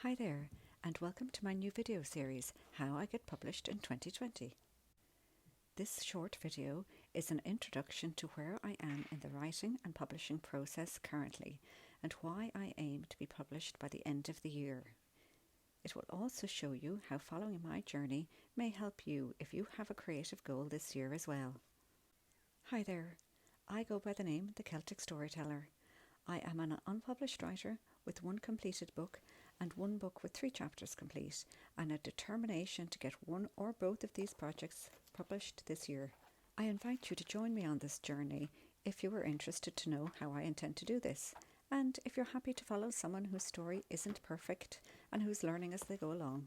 Hi there, and welcome to my new video series, How I Get Published in 2020. This short video is an introduction to where I am in the writing and publishing process currently, and why I aim to be published by the end of the year. It will also show you how following my journey may help you if you have a creative goal this year as well. Hi there, I go by the name The Celtic Storyteller. I am an unpublished writer with one completed book and one book with 3 chapters complete, and a determination to get one or both of these projects published this year. I invite you to join me on this journey if you are interested to know how I intend to do this, and if you're happy to follow someone whose story isn't perfect and who's learning as they go along.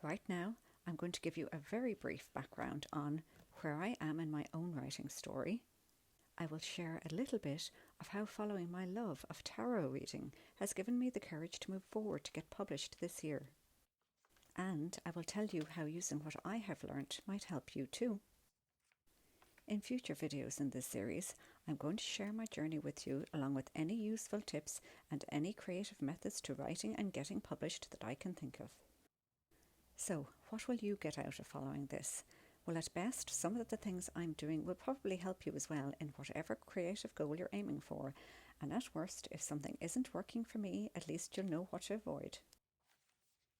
Right now, I'm going to give you a very brief background on where I am in my own writing story. I will share a little bit of how following my love of tarot reading has given me the courage to move forward to get published this year. And I will tell you how using what I have learnt might help you too. In future videos in this series, I'm going to share my journey with you along with any useful tips and any creative methods to writing and getting published that I can think of. So, what will you get out of following this? Well, at best, some of the things I'm doing will probably help you as well in whatever creative goal you're aiming for. And at worst, if something isn't working for me, at least you'll know what to avoid.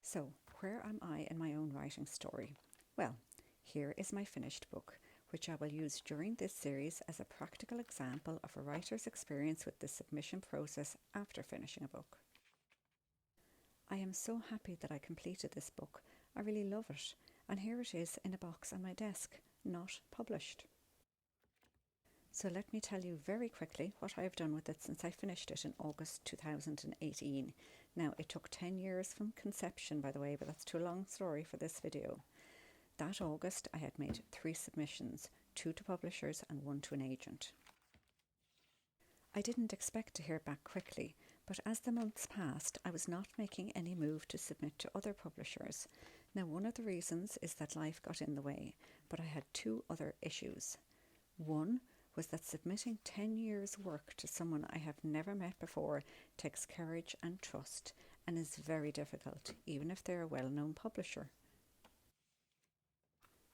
So, where am I in my own writing story? Well, here is my finished book, which I will use during this series as a practical example of a writer's experience with the submission process after finishing a book. I am so happy that I completed this book. I really love it. And here it is in a box on my desk, not published. So let me tell you very quickly what I have done with it since I finished it in August 2018. Now, it took 10 years from conception, by the way, but that's too long a story for this video. That August, I had made 3 submissions, 2 to publishers and 1 to an agent. I didn't expect to hear back quickly, but as the months passed, I was not making any move to submit to other publishers. Now, one of the reasons is that life got in the way, but I had 2 other issues. One was that submitting 10 years' work to someone I have never met before takes courage and trust and is very difficult, even if they're a well-known publisher.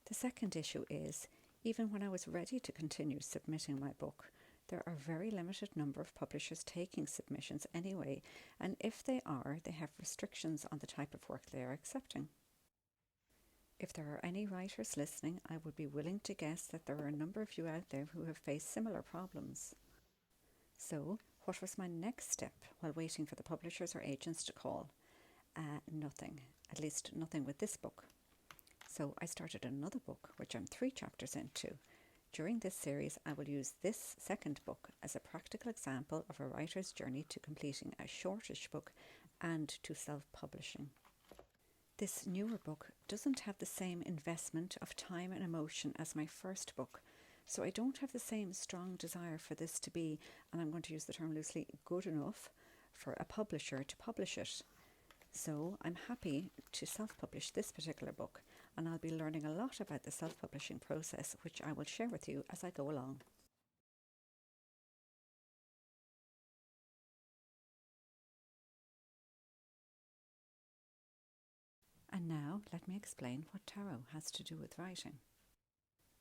The second issue is, even when I was ready to continue submitting my book, there are a very limited number of publishers taking submissions anyway, and if they are, they have restrictions on the type of work they are accepting. If there are any writers listening, I would be willing to guess that there are a number of you out there who have faced similar problems. So, what was my next step while waiting for the publishers or agents to call? Nothing. At least nothing with this book. So I started another book, which I'm 3 chapters into. During this series, I will use this second book as a practical example of a writer's journey to completing a shortish book and to self-publishing. This newer book doesn't have the same investment of time and emotion as my first book, so I don't have the same strong desire for this to be, and I'm going to use the term loosely, good enough for a publisher to publish it. So I'm happy to self-publish this particular book, and I'll be learning a lot about the self-publishing process, which I will share with you as I go along. And now let me explain what tarot has to do with writing.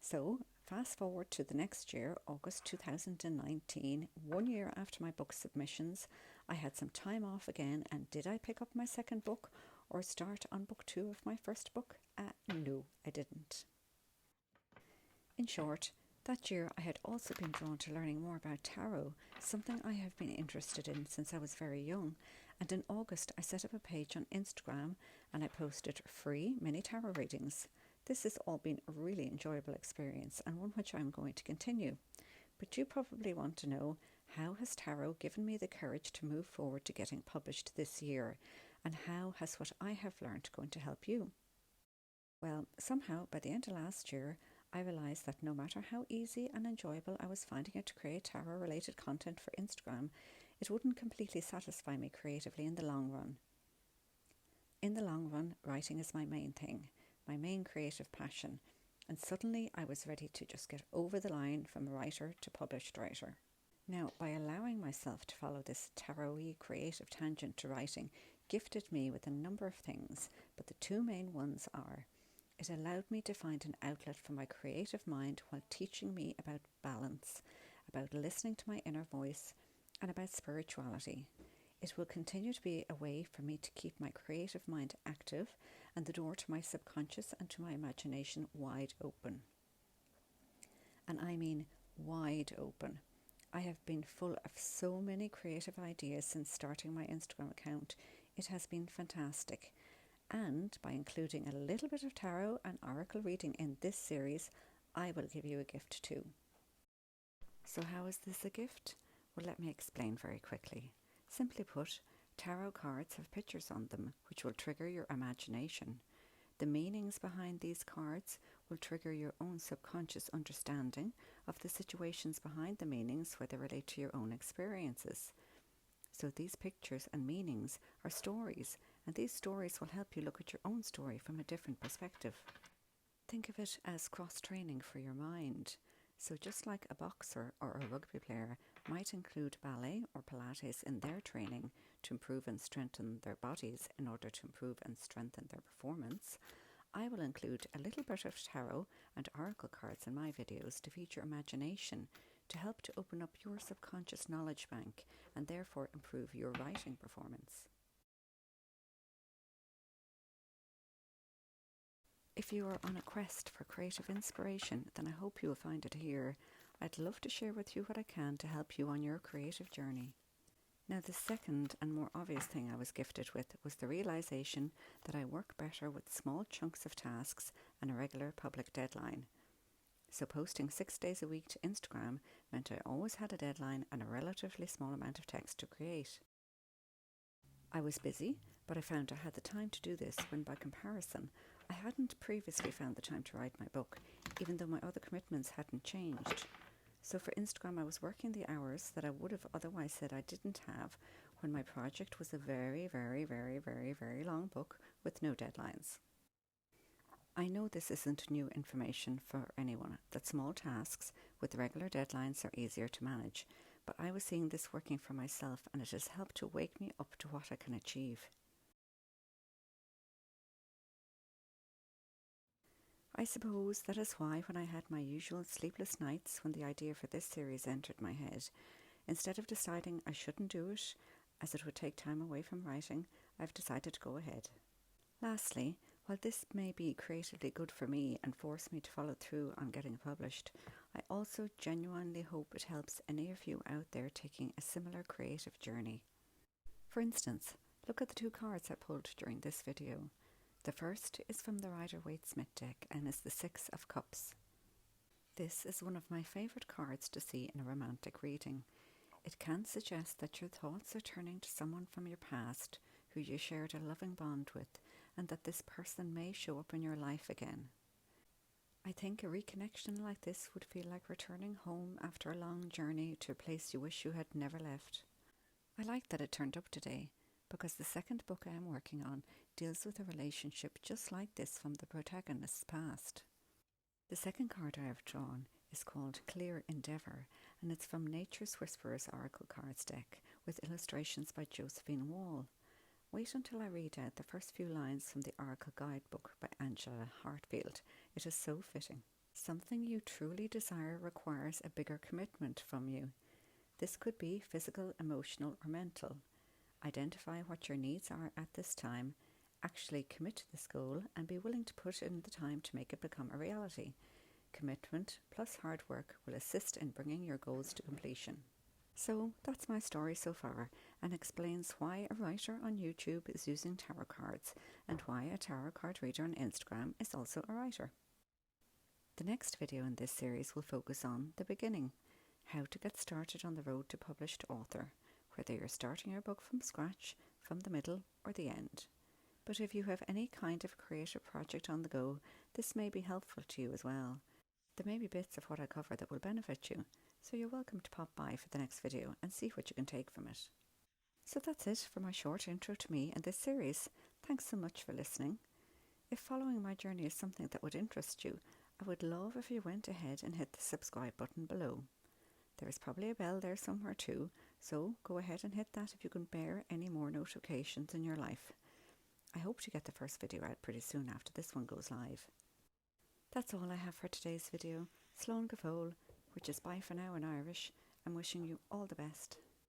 So, fast forward to the next year, August 2019, 1 year after my book submissions, I had some time off again, and did I pick up my second book or start on book 2 of my first book? No, I didn't. In short, that year I had also been drawn to learning more about tarot, something I have been interested in since I was very young, and in August I set up a page on Instagram and I posted free mini tarot readings. This has all been a really enjoyable experience and one which I'm going to continue. But you probably want to know, how has tarot given me the courage to move forward to getting published this year, and how has what I have learned going to help you? Well, somehow by the end of last year, I realised that no matter how easy and enjoyable I was finding it to create tarot-related content for Instagram, it wouldn't completely satisfy me creatively in the long run. In the long run, writing is my main thing, my main creative passion, and suddenly I was ready to just get over the line from writer to published writer. Now, by allowing myself to follow this tarot-y creative tangent to writing gifted me with a number of things, but the two main ones are: it allowed me to find an outlet for my creative mind while teaching me about balance, about listening to my inner voice, and about spirituality. It will continue to be a way for me to keep my creative mind active and the door to my subconscious and to my imagination wide open. And I mean wide open. I have been full of so many creative ideas since starting my Instagram account. It has been fantastic. And by including a little bit of tarot and oracle reading in this series, I will give you a gift too. So how is this a gift? Well, let me explain very quickly. Simply put, tarot cards have pictures on them which will trigger your imagination. The meanings behind these cards will trigger your own subconscious understanding of the situations behind the meanings where they relate to your own experiences. So these pictures and meanings are stories, and these stories will help you look at your own story from a different perspective. Think of it as cross-training for your mind. So just like a boxer or a rugby player might include ballet or Pilates in their training to improve and strengthen their bodies in order to improve and strengthen their performance, I will include a little bit of tarot and oracle cards in my videos to feed your imagination, to help to open up your subconscious knowledge bank and therefore improve your writing performance. If you are on a quest for creative inspiration, then I hope you will find it here. I'd love to share with you what I can to help you on your creative journey. Now, the second and more obvious thing I was gifted with was the realization that I work better with small chunks of tasks and a regular public deadline. So posting 6 days a week to Instagram meant I always had a deadline and a relatively small amount of text to create. I was busy, but I found I had the time to do this when by comparison I hadn't previously found the time to write my book, even though my other commitments hadn't changed. So for Instagram I was working the hours that I would have otherwise said I didn't have when my project was a very, very, very, very, very long book with no deadlines. I know this isn't new information for anyone, that small tasks with regular deadlines are easier to manage, but I was seeing this working for myself and it has helped to wake me up to what I can achieve. I suppose that is why when I had my usual sleepless nights when the idea for this series entered my head, instead of deciding I shouldn't do it, as it would take time away from writing, I've decided to go ahead. Lastly, while this may be creatively good for me and force me to follow through on getting published, I also genuinely hope it helps any of you out there taking a similar creative journey. For instance, look at the two cards I pulled during this video. The first is from the Rider-Waite-Smith deck and is the Six of Cups. This is one of my favourite cards to see in a romantic reading. It can suggest that your thoughts are turning to someone from your past who you shared a loving bond with, and that this person may show up in your life again. I think a reconnection like this would feel like returning home after a long journey to a place you wish you had never left. I like that it turned up today, because the second book I am working on deals with a relationship just like this from the protagonist's past. The second card I have drawn is called Clear Endeavour, and it's from Nature's Whisperers Oracle Cards deck with illustrations by Josephine Wall. Wait until I read out the first few lines from the Oracle Guidebook by Angela Hartfield. It is so fitting. Something you truly desire requires a bigger commitment from you. This could be physical, emotional, or mental. Identify what your needs are at this time, actually commit to this goal, and be willing to put in the time to make it become a reality. Commitment plus hard work will assist in bringing your goals to completion. So that's my story so far, and explains why a writer on YouTube is using tarot cards and why a tarot card reader on Instagram is also a writer. The next video in this series will focus on the beginning, how to get started on the road to published author, whether you're starting your book from scratch, from the middle, or the end. But if you have any kind of creative project on the go, this may be helpful to you as well. There may be bits of what I cover that will benefit you, so you're welcome to pop by for the next video and see what you can take from it. So that's it for my short intro to me and this series. Thanks so much for listening. If following my journey is something that would interest you, I would love if you went ahead and hit the subscribe button below. There is probably a bell there somewhere too, So go ahead and hit that if you can bear any more notifications in your life. I hope to get the first video out pretty soon after this one goes live. That's all I have for today's video. Slán go fóill, which is bye for now in Irish. I'm wishing you all the best.